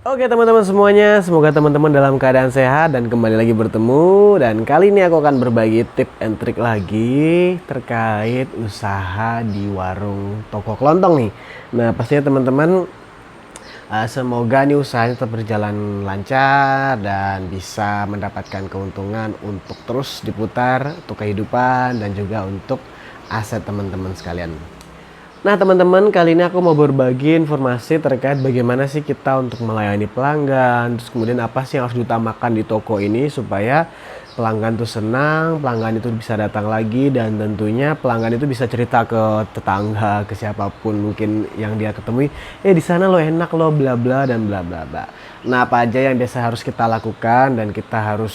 Oke teman-teman semuanya, semoga teman-teman dalam keadaan sehat dan kembali lagi bertemu. Dan kali ini aku akan berbagi tip and trik lagi terkait usaha di warung toko kelontong nih. Nah pastinya teman-teman semoga nih usahanya tetap berjalan lancar dan bisa mendapatkan keuntungan untuk terus diputar untuk kehidupan dan juga untuk aset teman-teman sekalian. Nah teman-teman, kali ini aku mau berbagi informasi terkait bagaimana sih kita untuk melayani pelanggan, terus kemudian apa sih yang harus diutamakan di toko ini supaya pelanggan tuh senang, pelanggan itu bisa datang lagi, dan tentunya pelanggan itu bisa cerita ke tetangga, ke siapapun mungkin yang dia ketemui, di sana lo enak lo bla bla dan bla bla bla. Nah apa aja yang biasa harus kita lakukan dan kita harus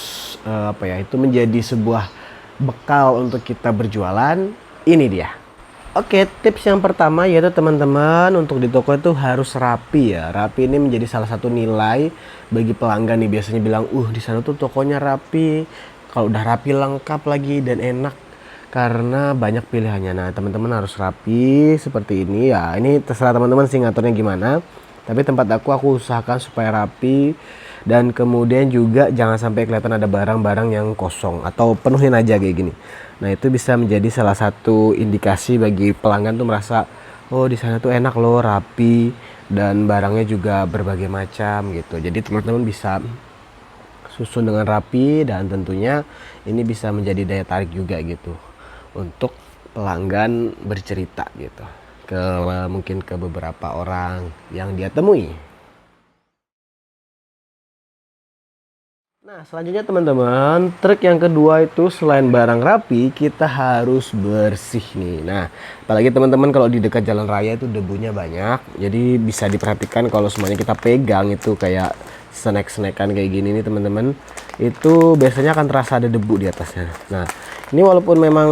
itu menjadi sebuah bekal untuk kita berjualan, ini dia. Oke, tips yang pertama yaitu teman-teman untuk di toko itu harus rapi ya. Rapi ini menjadi salah satu nilai bagi pelanggan nih, biasanya bilang, di sana tuh tokonya rapi. Kalau udah rapi lengkap lagi dan enak karena banyak pilihannya. Nah, teman-teman harus rapi seperti ini ya. Ini terserah teman-teman sih ngaturnya gimana. Tapi tempat aku usahakan supaya rapi dan kemudian juga jangan sampai kelihatan ada barang-barang yang kosong atau penuhin aja kayak gini. Nah itu bisa menjadi salah satu indikasi bagi pelanggan tuh merasa, oh di sana tuh enak loh, rapi dan barangnya juga berbagai macam gitu. Jadi teman-teman bisa susun dengan rapi dan tentunya ini bisa menjadi daya tarik juga gitu untuk pelanggan bercerita gitu ke mungkin ke beberapa orang yang dia temui. Nah selanjutnya teman-teman, trik yang kedua itu selain barang rapi, kita harus bersih nih. Nah apalagi teman-teman kalau di dekat jalan raya itu debunya banyak, jadi bisa diperhatikan kalau semuanya kita pegang itu kayak snack-snackan kayak gini nih teman-teman, itu biasanya akan terasa ada debu di atasnya. Nah ini walaupun memang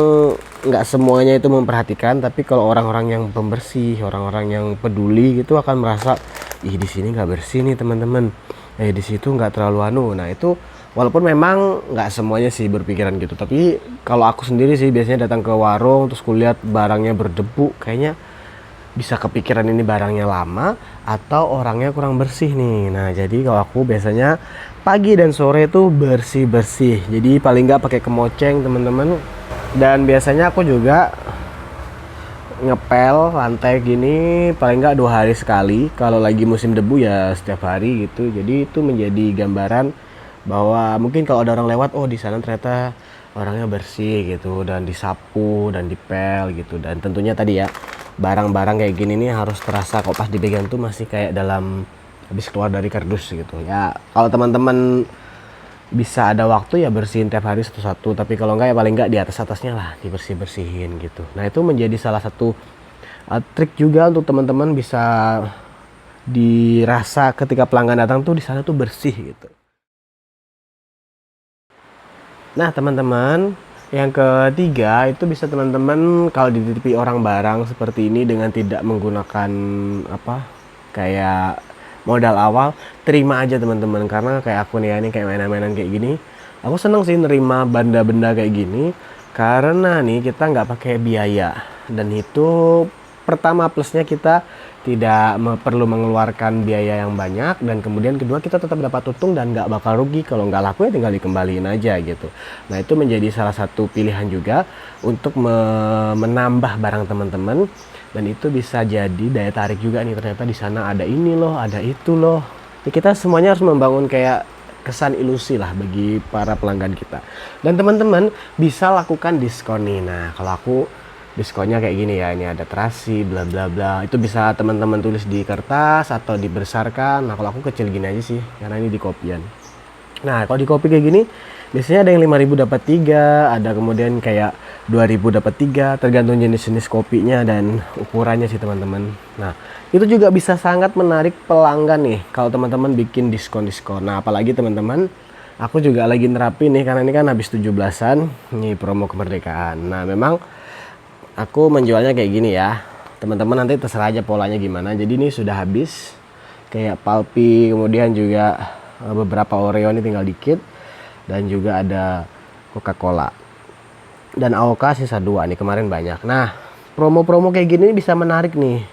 nggak semuanya itu memperhatikan, tapi kalau orang-orang yang pembersih, orang-orang yang peduli gitu akan merasa, ih di sini nggak bersih nih teman-teman, di situ nggak terlalu nah itu walaupun memang nggak semuanya sih berpikiran gitu, tapi kalau aku sendiri sih biasanya datang ke warung terus kulihat barangnya berdebu, kayaknya bisa kepikiran ini barangnya lama atau orangnya kurang bersih nih. Nah jadi kalau aku biasanya pagi dan sore itu bersih-bersih, jadi paling nggak pakai kemoceng teman-teman. Dan biasanya aku juga ngepel lantai gini paling nggak 2 hari sekali, kalau lagi musim debu ya setiap hari gitu. Jadi itu menjadi gambaran bahwa mungkin kalau ada orang lewat, di sana ternyata orangnya bersih gitu dan disapu dan dipel gitu. Dan tentunya tadi ya barang-barang kayak gini nih harus terasa kok pas dipegang tuh masih kayak dalam habis keluar dari kardus gitu ya. Kalau teman-teman bisa ada waktu ya bersihin tiap hari satu-satu, tapi kalau enggak ya paling enggak di atasnya lah dibersih-bersihin gitu. Nah itu menjadi salah satu trik juga untuk teman-teman bisa dirasa ketika pelanggan datang tuh di sana tuh bersih gitu. Nah teman-teman, yang ketiga itu bisa teman-teman kalau dititipi orang barang seperti ini dengan tidak menggunakan kayak modal awal, terima aja teman-teman. Karena kayak aku nih ya, ini kayak mainan-mainan kayak gini, aku seneng sih nerima benda-benda kayak gini karena nih kita nggak pakai biaya, dan itu pertama plusnya kita tidak perlu mengeluarkan biaya yang banyak, dan kemudian kedua kita tetap dapat untung dan nggak bakal rugi. Kalau nggak laku ya tinggal dikembaliin aja gitu. Nah itu menjadi salah satu pilihan juga untuk menambah barang teman-teman, dan itu bisa jadi daya tarik juga nih, ternyata di sana ada ini loh, ada itu loh. Ya, kita semuanya harus membangun kayak kesan ilusi lah bagi para pelanggan kita. Dan teman-teman bisa lakukan diskon nih. Nah kalau aku diskonnya kayak gini ya, ini ada terasi bla bla bla, itu bisa teman-teman tulis di kertas atau dibesarkan. Nah kalau aku kecil gini aja sih karena ini di kopian. Nah kalau di kopi kayak gini biasanya ada yang 5.000 dapat 3, ada kemudian kayak 2.000 dapat 3, tergantung jenis-jenis kopinya dan ukurannya sih teman-teman. Nah itu juga bisa sangat menarik pelanggan nih kalau teman-teman bikin diskon-diskon. Nah apalagi teman-teman, aku juga lagi nerapin nih karena ini kan habis 17-an nih promo kemerdekaan. Nah memang aku menjualnya kayak gini ya teman-teman, nanti terserah aja polanya gimana. Jadi ini sudah habis kayak Palpi, kemudian juga beberapa Oreo ini tinggal dikit, dan juga ada Coca-Cola dan AOK sisa 2 nih, kemarin banyak. Nah promo-promo kayak gini bisa menarik nih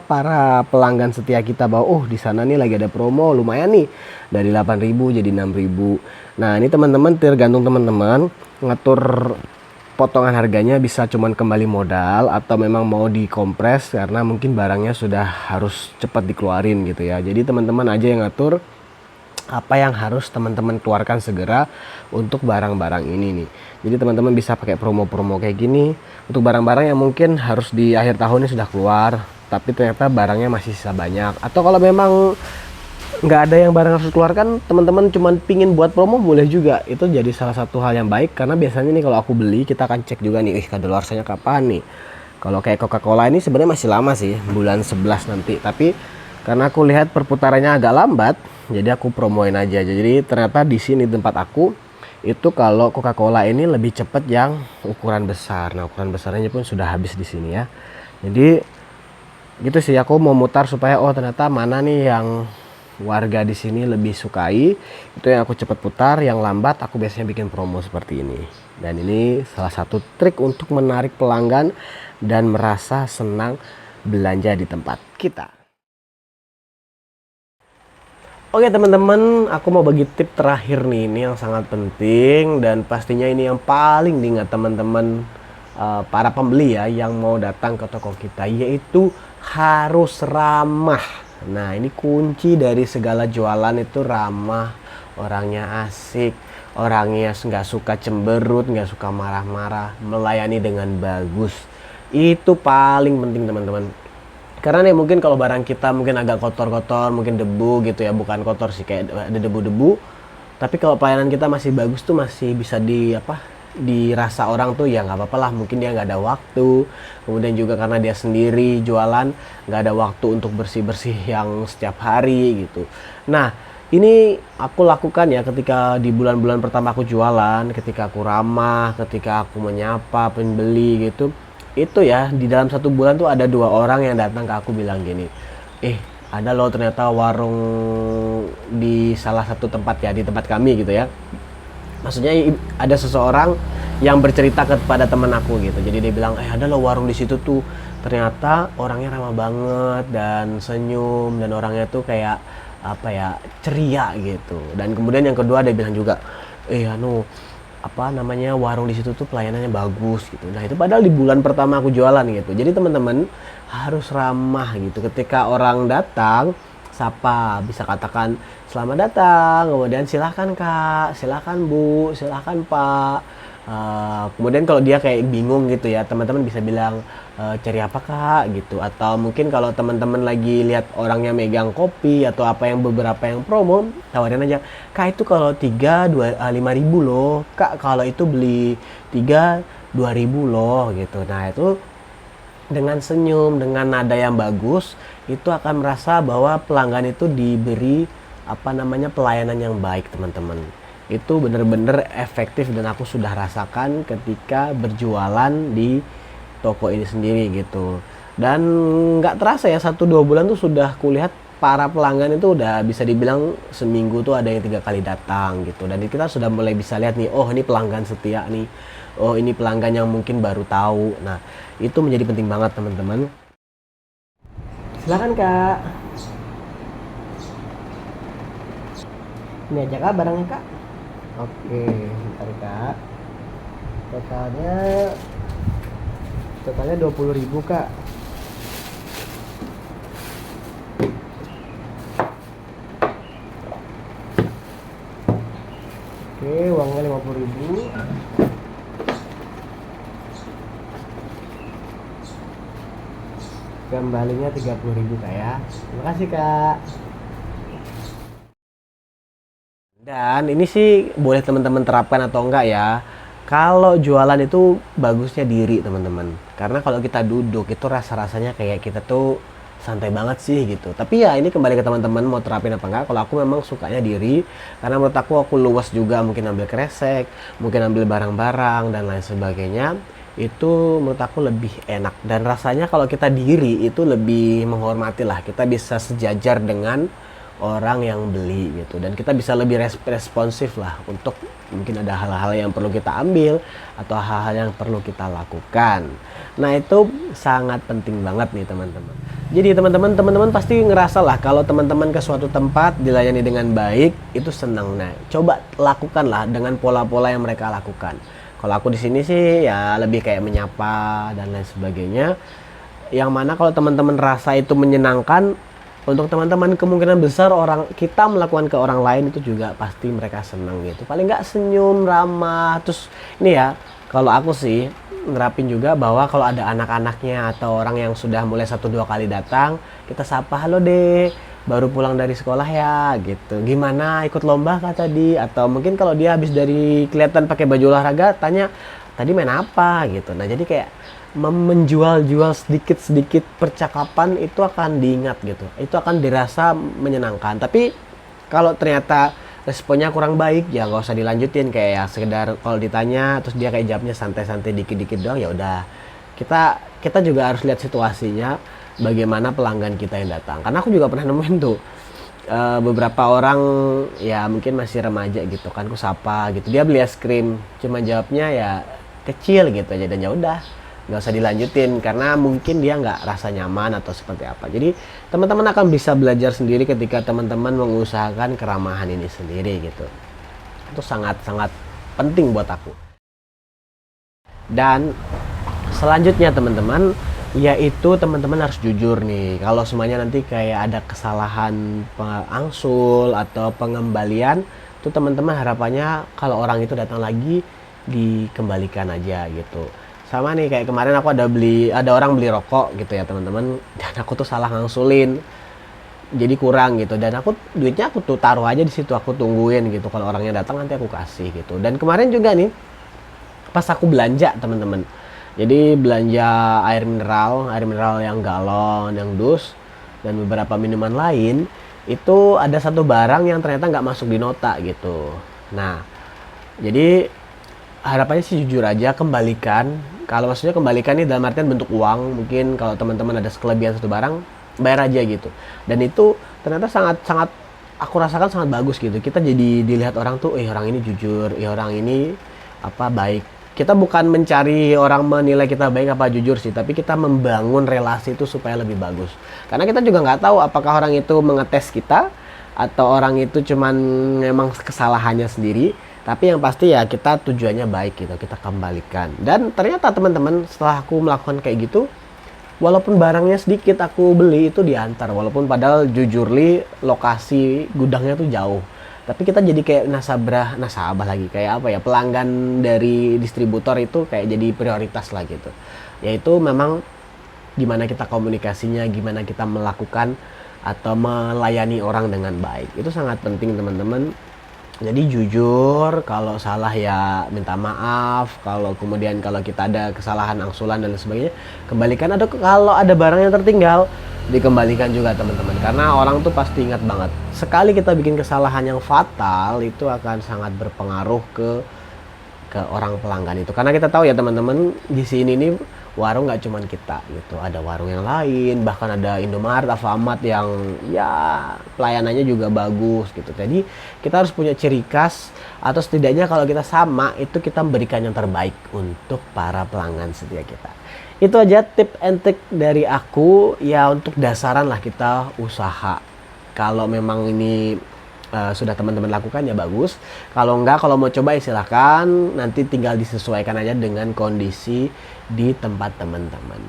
para pelanggan setia kita bahwa oh di sana nih lagi ada promo lumayan nih dari 8.000 jadi 6.000. Nah, ini teman-teman tergantung teman-teman ngatur potongan harganya, bisa cuman kembali modal atau memang mau dikompres karena mungkin barangnya sudah harus cepat dikeluarin gitu ya. Jadi teman-teman aja yang ngatur apa yang harus teman-teman keluarkan segera untuk barang-barang ini nih. Jadi teman-teman bisa pakai promo-promo kayak gini untuk barang-barang yang mungkin harus di akhir tahun ini sudah keluar tapi ternyata barangnya masih sisa banyak, atau kalau memang nggak ada yang barang harus dikeluarkan, teman-teman cuman pingin buat promo boleh juga. Itu jadi salah satu hal yang baik karena biasanya nih kalau aku beli kita akan cek juga nih kadaluarsanya kapan nih. Kalau kayak Coca-Cola ini sebenarnya masih lama sih, bulan 11 nanti, tapi karena aku lihat perputarannya agak lambat jadi aku promoin aja. Jadi ternyata di sini tempat aku itu kalau Coca-Cola ini lebih cepet yang ukuran besar. Nah, ukuran besarnya pun sudah habis di sini ya. Jadi gitu sih, aku mau mutar supaya oh ternyata mana nih yang warga di sini lebih sukai, itu yang aku cepet putar. Yang lambat aku biasanya bikin promo seperti ini. Dan ini salah satu trik untuk menarik pelanggan dan merasa senang belanja di tempat kita. Oke teman-teman, aku mau bagi tip terakhir nih, ini yang sangat penting dan pastinya ini yang paling diingat teman-teman para pembeli ya yang mau datang ke toko kita, yaitu harus ramah. Nah, ini kunci dari segala jualan itu ramah, orangnya asik, orangnya nggak suka cemberut, nggak suka marah-marah, melayani dengan bagus. Itu paling penting teman-teman. Karena nih mungkin kalau barang kita mungkin agak kotor-kotor, mungkin debu gitu ya, bukan kotor sih kayak ada debu-debu. Tapi kalau pelayanan kita masih bagus tuh masih bisa dirasa orang tuh ya nggak apa-apa lah, mungkin dia nggak ada waktu. Kemudian juga karena dia sendiri jualan nggak ada waktu untuk bersih-bersih yang setiap hari gitu. Nah, ini aku lakukan ya ketika di bulan-bulan pertama aku jualan, ketika aku ramah, ketika aku menyapa pembeli gitu. Itu ya di dalam 1 bulan tuh ada 2 orang yang datang ke aku bilang gini, ada loh ternyata warung di salah satu tempat ya, di tempat kami gitu ya. Maksudnya ada seseorang yang bercerita kepada teman aku gitu. Jadi dia bilang, ada loh warung di situ tuh ternyata orangnya ramah banget dan senyum dan orangnya tuh kayak apa ya, ceria gitu. Dan kemudian yang kedua dia bilang juga, warung di situ tuh pelayanannya bagus gitu. Nah, itu padahal di bulan pertama aku jualan gitu. Jadi teman-teman harus ramah gitu. Ketika orang datang, sapa, bisa katakan selamat datang, kemudian silakan Kak, silakan Bu, silakan Pak. Kemudian kalau dia kayak bingung gitu ya, teman-teman bisa bilang cari apa Kak gitu. Atau mungkin kalau teman-teman lagi lihat orangnya megang kopi atau apa yang beberapa yang promo, tawarin aja, Kak itu kalau 3 5.000 loh Kak, kalau itu beli 3 2.000 loh gitu. Nah, itu dengan senyum, dengan nada yang bagus, itu akan merasa bahwa pelanggan itu diberi pelayanan yang baik teman-teman. Itu bener-bener efektif dan aku sudah rasakan ketika berjualan di toko ini sendiri gitu. Dan nggak terasa ya 1-2 bulan tuh sudah kulihat para pelanggan itu udah bisa dibilang seminggu tuh ada yang 3 kali datang gitu. Dan kita sudah mulai bisa lihat nih, oh ini pelanggan setia nih, oh ini pelanggan yang mungkin baru tahu. Nah, itu menjadi penting banget teman-teman. Silakan Kak. Ini aja Kak barangnya Kak. Oke, bentar Kak. Totalnya 20.000 Kak. Oke, uangnya 50.000. Kembalinya 30.000 Kak ya. Terima kasih Kak. Dan ini sih boleh teman-teman terapkan atau enggak ya. Kalau jualan itu bagusnya diri teman-teman. Karena kalau kita duduk itu rasa-rasanya kayak kita tuh santai banget sih gitu. Tapi ya ini kembali ke teman-teman mau terapin apa enggak. Kalau aku memang sukanya diri. Karena menurut aku luas juga, mungkin ambil kresek, mungkin ambil barang-barang dan lain sebagainya. Itu menurut aku lebih enak. Dan rasanya kalau kita diri itu lebih menghormati lah. Kita bisa sejajar dengan orang yang beli gitu, dan kita bisa lebih responsif lah untuk mungkin ada hal-hal yang perlu kita ambil atau hal-hal yang perlu kita lakukan. Nah, itu sangat penting banget nih teman-teman. Jadi teman-teman pasti ngerasa lah kalau teman-teman ke suatu tempat dilayani dengan baik itu senang. Nah, coba lakukanlah dengan pola-pola yang mereka lakukan. Kalau aku di sini sih ya lebih kayak menyapa dan lain sebagainya. Yang mana kalau teman-teman rasa itu menyenangkan, untuk teman-teman kemungkinan besar orang kita melakukan ke orang lain itu juga pasti mereka senang gitu. Paling nggak senyum, ramah. Terus ini ya, kalau aku sih nerapin juga bahwa kalau ada anak-anaknya atau orang yang sudah mulai 1-2 kali datang, kita sapa, halo deh, baru pulang dari sekolah ya gitu, gimana ikut lomba kah tadi, atau mungkin kalau dia habis dari kelihatan pakai baju olahraga tanya tadi main apa gitu. Nah jadi kayak menjual-jual sedikit-sedikit percakapan itu akan diingat gitu, itu akan dirasa menyenangkan. Tapi kalau ternyata responnya kurang baik ya nggak usah dilanjutin, kayak ya sekedar kalau ditanya terus dia kayak jawabnya santai-santai dikit-dikit doang, ya udah kita juga harus lihat situasinya, bagaimana pelanggan kita yang datang. Karena aku juga pernah nemuin tuh beberapa orang ya mungkin masih remaja gitu kan, aku sapa gitu, dia beli es krim cuma jawabnya ya kecil gitu aja, dan ya udah nggak usah dilanjutin karena mungkin dia nggak rasa nyaman atau seperti apa. Jadi teman-teman akan bisa belajar sendiri ketika teman-teman mengusahakan keramahan ini sendiri gitu. Itu sangat-sangat penting buat aku. Dan selanjutnya teman-teman, yaitu teman-teman harus jujur nih. Kalau semuanya nanti kayak ada kesalahan pengangsul atau pengembalian, tuh teman-teman harapannya kalau orang itu datang lagi dikembalikan aja gitu. Sama nih kayak kemarin aku ada orang beli rokok gitu ya teman-teman, dan aku tuh salah ngangsulin jadi kurang gitu, dan duitnya aku tuh taruh aja di situ, aku tungguin gitu kalau orangnya datang nanti aku kasih gitu. Dan kemarin juga nih pas aku belanja teman-teman, jadi belanja air mineral yang galon, yang dus, dan beberapa minuman lain, itu ada satu barang yang ternyata nggak masuk di nota gitu. Nah jadi harapannya sih jujur aja, kembalikan. Kalau maksudnya kembalikan ini dalam artian bentuk uang, mungkin kalau teman-teman ada kelebihan satu barang bayar aja gitu. Dan itu ternyata sangat aku rasakan sangat bagus gitu. Kita jadi dilihat orang tuh, orang ini jujur, orang ini baik. Kita bukan mencari orang menilai kita baik apa jujur sih, tapi kita membangun relasi itu supaya lebih bagus. Karena kita juga nggak tahu apakah orang itu mengetes kita atau orang itu cuman memang kesalahannya sendiri. Tapi yang pasti ya kita tujuannya baik gitu, kita kembalikan. Dan ternyata teman-teman setelah aku melakukan kayak gitu, walaupun barangnya sedikit aku beli itu diantar, walaupun padahal jujur li lokasi gudangnya tuh jauh. Tapi kita jadi kayak nasabah lagi, kayak pelanggan dari distributor itu kayak jadi prioritas lah gitu. Yaitu memang gimana kita komunikasinya, gimana kita melakukan atau melayani orang dengan baik. Itu sangat penting teman-teman. Jadi jujur, kalau salah ya minta maaf, kalau kita ada kesalahan angsulan dan sebagainya, kembalikan. Kalau ada barang yang tertinggal, dikembalikan juga teman-teman. Karena orang tuh pasti ingat banget, sekali kita bikin kesalahan yang fatal, itu akan sangat berpengaruh ke orang pelanggan itu. Karena kita tahu ya teman-teman, di sini nih warung nggak cuman kita gitu, ada warung yang lain, bahkan ada Indomaret, Alfamart yang ya pelayanannya juga bagus gitu. Jadi kita harus punya ciri khas, atau setidaknya kalau kita sama itu kita memberikan yang terbaik untuk para pelanggan setia kita. Itu aja tip and trick dari aku ya, untuk dasaran lah kita usaha. Kalau memang ini sudah teman-teman lakukan ya bagus, kalau enggak, kalau mau coba ya silahkan, nanti tinggal disesuaikan aja dengan kondisi di tempat teman-teman.